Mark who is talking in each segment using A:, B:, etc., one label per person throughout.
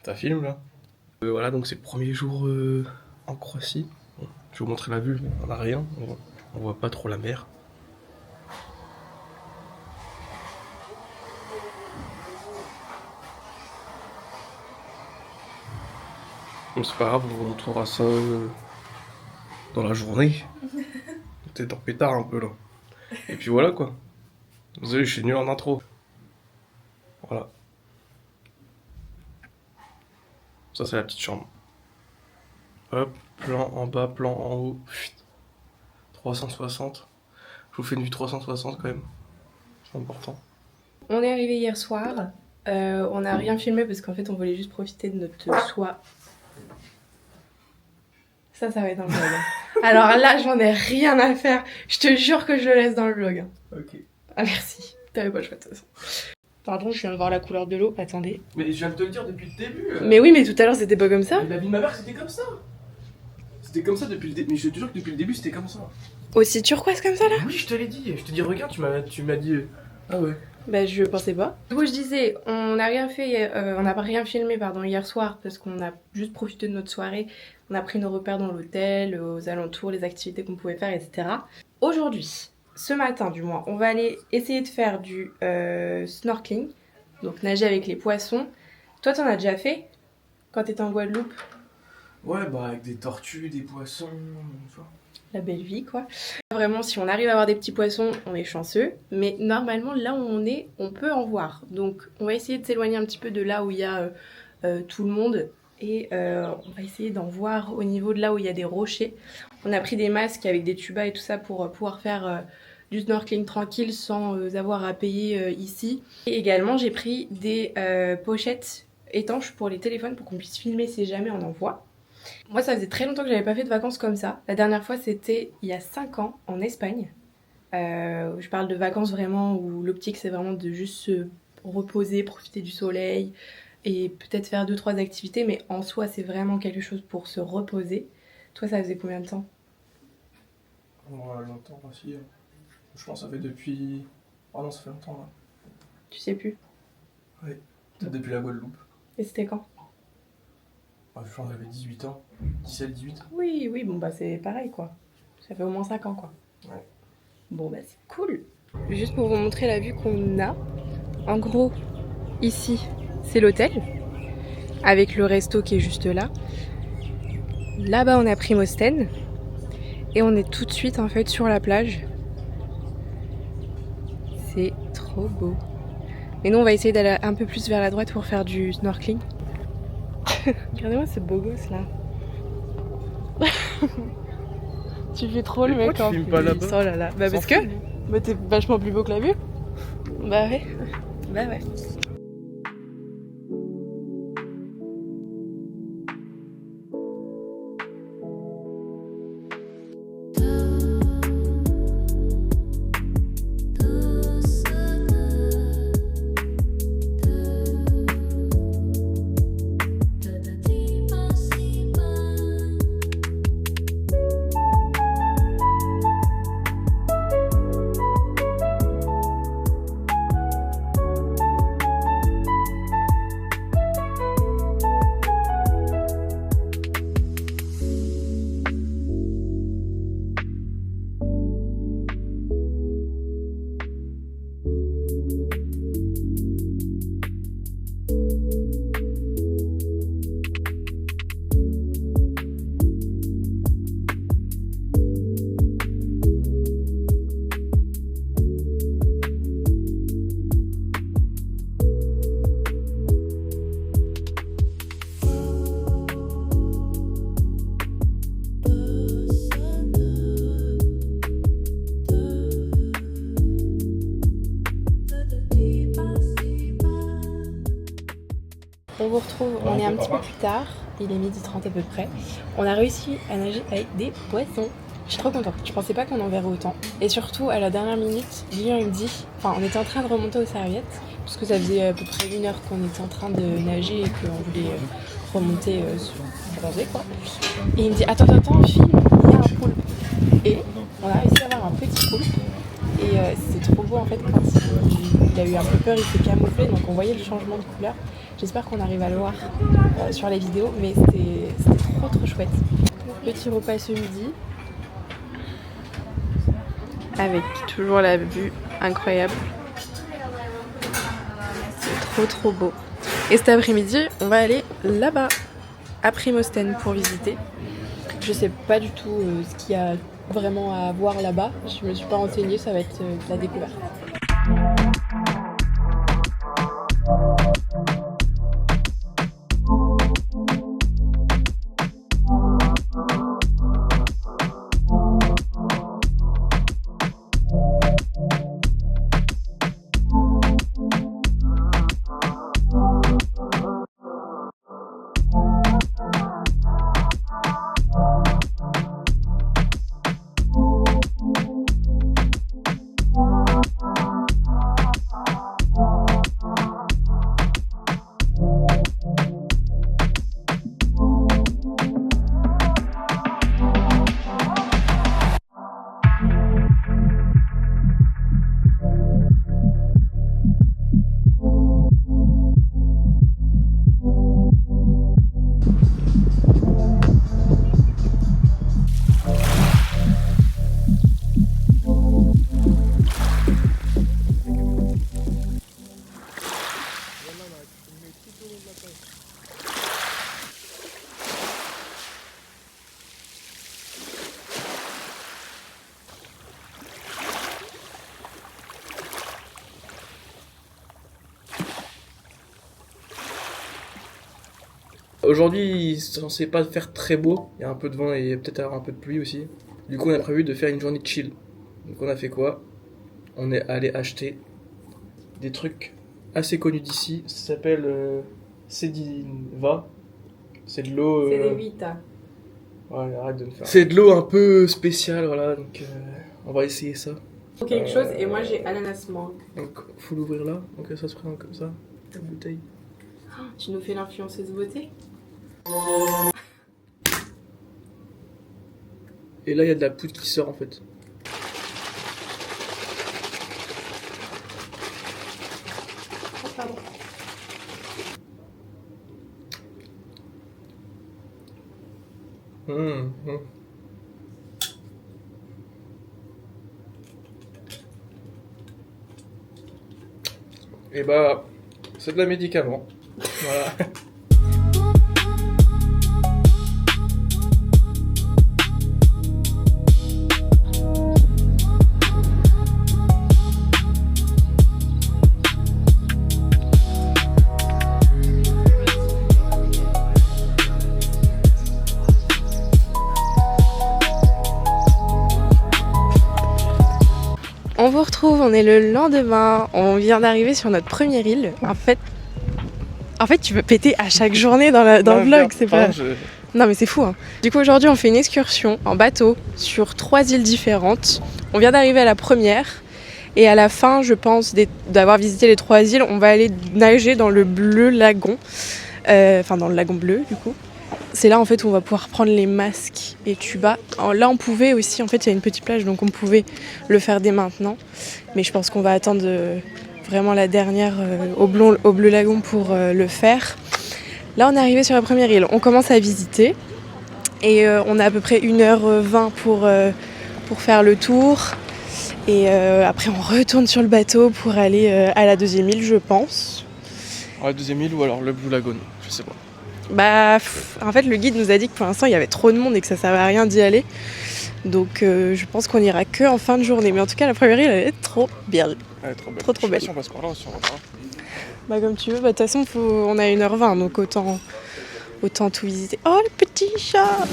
A: Ça filme là. Voilà, donc c'est le premier jour en Croatie. Bon, je vais vous montrer la vue, on n'a rien, on voit pas trop la mer. Bon, c'est pas grave, on vous montrera ça dans la journée. Peut-être en pétard un peu là. Et puis voilà quoi. Désolé, je suis nul en intro. Voilà. Ça c'est la petite chambre. Hop, plan en bas, plan en haut. 360. Je vous fais une vue 360 quand même. C'est important.
B: On est arrivé hier soir. On n'a rien filmé parce qu'en fait on voulait juste profiter de notre soie. Ça va être dans le vlog. Alors là, j'en ai rien à faire. Je te jure que je le laisse dans le vlog.
A: Ok.
B: Ah merci. T'avais pas le choix de toute façon. Pardon, je viens de voir la couleur de l'eau. Attendez.
A: Mais je viens de te le dire depuis le début.
B: Mais oui, mais tout à l'heure c'était pas comme ça.
A: La vie de ma mère c'était comme ça. C'était comme ça depuis le début. Mais je te jure que depuis le début c'était comme ça.
B: Aussi turquoise comme ça là?
A: Oui, je te l'ai dit. Je te dis regarde, tu m'as dit. Ah ouais.
B: Bah je pensais pas. Du coup je disais, on n'a rien fait, on n'a pas rien filmé hier soir parce qu'on a juste profité de notre soirée. On a pris nos repères dans l'hôtel, aux alentours, les activités qu'on pouvait faire, etc. Aujourd'hui, ce matin du moins, on va aller essayer de faire du snorkeling, donc nager avec les poissons. Toi t'en as déjà fait quand t'étais en Guadeloupe?
A: Ouais, bah avec des tortues, des poissons, tu vois.
B: La belle vie quoi. Vraiment si on arrive à avoir des petits poissons on est chanceux, mais normalement là où on est on peut en voir, donc on va essayer de s'éloigner un petit peu de là où il y a tout le monde et on va essayer d'en voir au niveau de là où il y a des rochers. On a pris des masques avec des tubas et tout ça pour pouvoir faire du snorkeling tranquille sans avoir à payer ici. Et également j'ai pris des pochettes étanches pour les téléphones pour qu'on puisse filmer si jamais on en voit. Moi ça faisait très longtemps que j'avais pas fait de vacances comme ça. La dernière fois c'était il y a 5 ans en Espagne. Je parle de vacances vraiment où l'optique c'est vraiment de juste se reposer, profiter du soleil et peut-être faire 2-3 activités, mais en soi c'est vraiment quelque chose pour se reposer. Toi ça faisait combien de temps?
A: Longtemps aussi. Je pense que ça fait depuis... Oh non, ça fait longtemps là.
B: Tu sais plus.
A: Ouais, peut-être depuis la Guadeloupe.
B: Et c'était quand?
A: Je pense que j'avais 18 ans. 17-18.
B: Oui, bon bah c'est pareil quoi. Ça fait au moins 5 ans quoi.
A: Ouais.
B: Bon bah c'est cool. Juste pour vous montrer la vue qu'on a. En gros, ici c'est l'hôtel. Avec le resto qui est juste là. Là-bas on a Primosten. Et on est tout de suite en fait sur la plage. C'est trop beau. Mais nous on va essayer d'aller un peu plus vers la droite pour faire du snorkeling. Regardez-moi ce beau gosse là. Tu fais trop le mec en plus.
A: Pas là-bas.
B: Oh là là. Bah parce que bah, t'es vachement plus beau que la vue. Bah ouais. Bah ouais. On vous retrouve, on est un petit peu plus tard, il est 12h30 à peu près. On a réussi à nager avec des poissons. Je suis trop contente, je pensais pas qu'on en verrait autant. Et surtout, à la dernière minute, Lilian il me dit, enfin on était en train de remonter aux serviettes, parce que ça faisait à peu près 1 heure qu'on était en train de nager et qu'on voulait remonter sur bronzer quoi. Et il me dit, attends, filme, il y a un poulpe. Et on a réussi à avoir un petit poulpe. Et c'est trop beau en fait quand il il a eu un peu peur, il s'est camouflé, donc on voyait le changement de couleur. J'espère qu'on arrive à le voir sur la vidéo, mais c'était trop chouette. Petit repas ce midi, avec toujours la vue incroyable. C'est trop beau. Et cet après-midi, on va aller là-bas, à Primostène, pour visiter. Je sais pas du tout ce qu'il y a vraiment à voir là-bas. Je me suis pas renseignée, ça va être de la découverte.
A: Aujourd'hui, il est censé pas faire très beau. Il y a un peu de vent et peut-être avoir un peu de pluie aussi. Du coup, on a prévu de faire une journée de chill. Donc, on a fait quoi? On est allé acheter des trucs assez connus d'ici. Ça s'appelle Cediva. C'est de l'eau.
B: C'est des Vita.
A: Ouais, arrête de me faire. C'est de l'eau un peu spéciale, voilà. Donc, on va essayer ça.
B: Quelque chose, et moi j'ai ananas mangue.
A: Donc, faut l'ouvrir là. Donc, ça se présente comme ça. La bouteille.
B: Tu nous fais l'influenceuse beauté?
A: Et là, il y a de la poudre qui sort en fait.
B: Oh, pardon.
A: Et bah, c'est de la médicament. Voilà.
B: On vous retrouve, on est le lendemain, on vient d'arriver sur notre première île. En fait, tu peux péter à chaque journée dans le vlog, c'est pas... Non mais c'est fou, hein. Du coup aujourd'hui on fait une excursion en bateau sur 3 îles différentes. On vient d'arriver à la première et à la fin, je pense, d'avoir visité les 3 îles, on va aller nager dans le bleu lagon. Enfin dans le lagon bleu du coup. C'est là en fait où on va pouvoir prendre les masques et tubas. Là on pouvait aussi, en fait il y a une petite plage donc on pouvait le faire dès maintenant. Mais je pense qu'on va attendre vraiment la dernière au bleu lagon pour le faire. Là on est arrivé sur la première île, on commence à visiter. Et on a à peu près 1h20 pour faire le tour. Et après on retourne sur le bateau pour aller à la deuxième île je pense.
A: La deuxième île ou alors le Blue Lagoon, je sais pas.
B: Bah, en fait, le guide nous a dit que pour l'instant il y avait trop de monde et que ça servait à rien d'y aller. Donc, je pense qu'on ira que en fin de journée. Mais en tout cas, la première île, elle est trop belle.
A: Elle est trop belle.
B: Trop belle.
A: Si on passe par là aussi, on va par là.
B: Bah, comme tu veux, de toute façon, on a 1h20, donc autant tout visiter. Oh, le petit chat!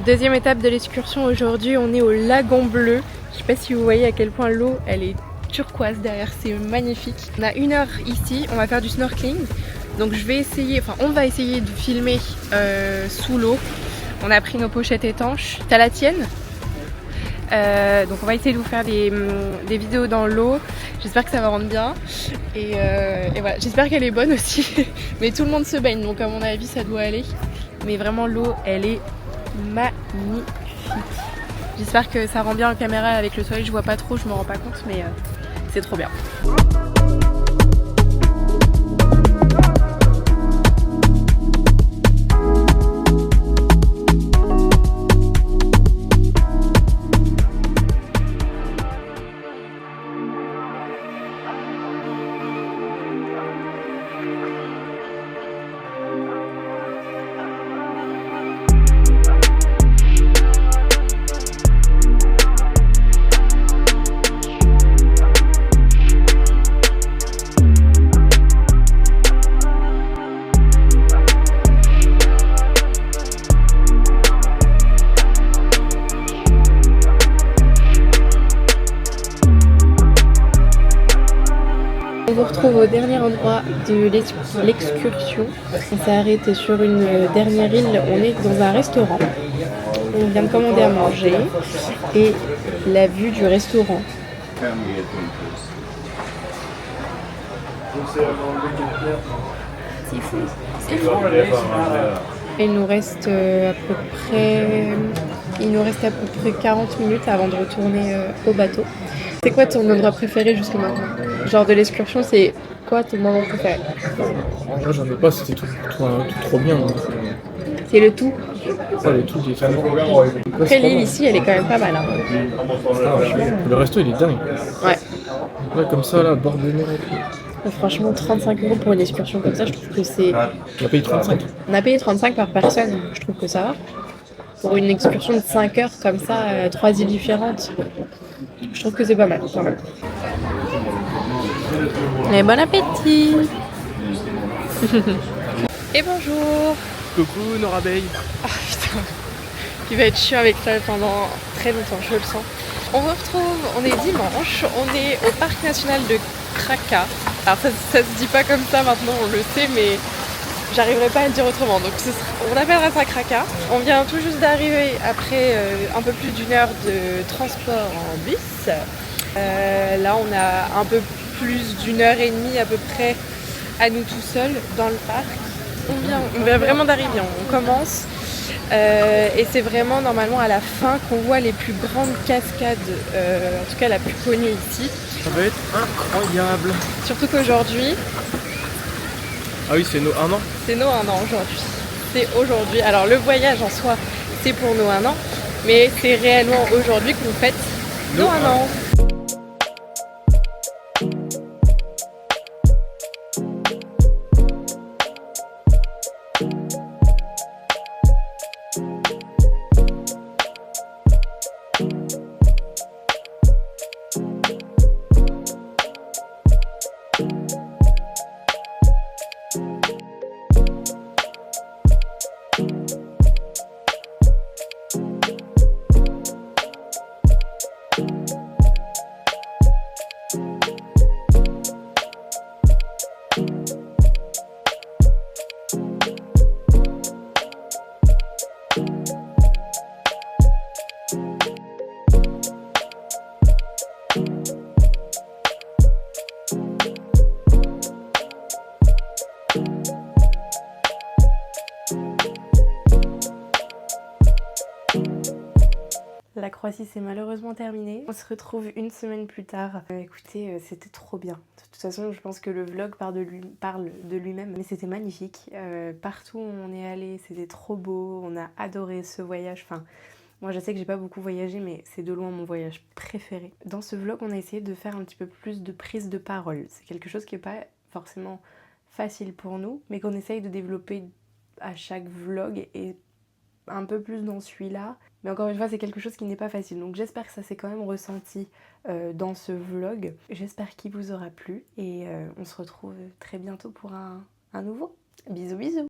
B: Deuxième étape de l'excursion aujourd'hui, on est au lagon bleu. Je sais pas si vous voyez à quel point l'eau elle est turquoise derrière, c'est magnifique. On a 1 heure ici, on va faire du snorkeling. Donc je vais essayer, on va essayer de filmer sous l'eau. On a pris nos pochettes étanches. T'as la tienne? Donc on va essayer de vous faire des vidéos dans l'eau. J'espère que ça va rendre bien. Et voilà, j'espère qu'elle est bonne aussi. Mais tout le monde se baigne, donc à mon avis ça doit aller. Mais vraiment l'eau, elle est magnifique. J'espère que ça rend bien en caméra avec le soleil. Je vois pas trop, je me rends pas compte, mais c'est trop bien. On vous retrouve au dernier endroit de l'excursion. On s'est arrêté sur une dernière île. On est dans un restaurant. On vient de commander à manger. Et la vue du restaurant. C'est fou. C'est fou. Il nous reste à peu près 40 minutes avant de retourner au bateau. C'est quoi ton endroit préféré jusque maintenant? Genre de l'excursion, c'est quoi ton moment préféré?
A: Moi j'en ai pas, c'était tout trop bien.
B: C'est le tout.
A: Ça, les trucs,
B: Après l'île ici, elle est quand même pas mal. Hein.
A: Le resto il est dingue.
B: Ouais.
A: Ouais, comme ça là, bord de mer et tout.
B: Franchement, 35 € pour une excursion comme ça, je trouve que c'est...
A: On a payé 35.
B: On a payé 35 par personne, je trouve que ça va. Pour une excursion de 5 heures comme ça, 3 îles différentes, je trouve que c'est pas mal quand même. Et bon appétit. Et bonjour.
A: Coucou nos abeilles.
B: Ah putain, il va être chiant avec ça pendant très longtemps, je le sens. On vous retrouve, on est dimanche, on est au parc national de Kraka. Alors ça se dit pas comme ça maintenant, on le sait, mais j'arriverai pas à le dire autrement. Donc on appellera ça Kraka. On vient tout juste d'arriver après un peu plus d'1 heure de transport en bus. Là on a un peu plus d'1 heure et demie à peu près à nous tout seuls dans le parc. On vient vraiment d'arriver, on commence. Et c'est vraiment normalement à la fin qu'on voit les plus grandes cascades, en tout cas la plus connue ici.
A: Ça va être incroyable.
B: Surtout qu'aujourd'hui...
A: Ah oui, c'est nos 1 an.
B: C'est nos 1 an aujourd'hui. C'est aujourd'hui. Alors le voyage en soi, c'est pour nos 1 an, mais c'est réellement aujourd'hui qu'on fête nos 1 an. La Croatie c'est malheureusement terminé. On se retrouve une semaine plus tard. Écoutez, c'était trop bien. De toute façon, je pense que le vlog parle de lui-même. Mais c'était magnifique. Partout où on est allé, c'était trop beau. On a adoré ce voyage. Enfin, moi je sais que j'ai pas beaucoup voyagé, mais c'est de loin mon voyage préféré. Dans ce vlog, on a essayé de faire un petit peu plus de prise de parole. C'est quelque chose qui est pas forcément facile pour nous, mais qu'on essaye de développer à chaque vlog et un peu plus dans celui-là. Mais encore une fois, c'est quelque chose qui n'est pas facile. Donc j'espère que ça s'est quand même ressenti dans ce vlog. J'espère qu'il vous aura plu. Et on se retrouve très bientôt pour un nouveau. Bisous bisous.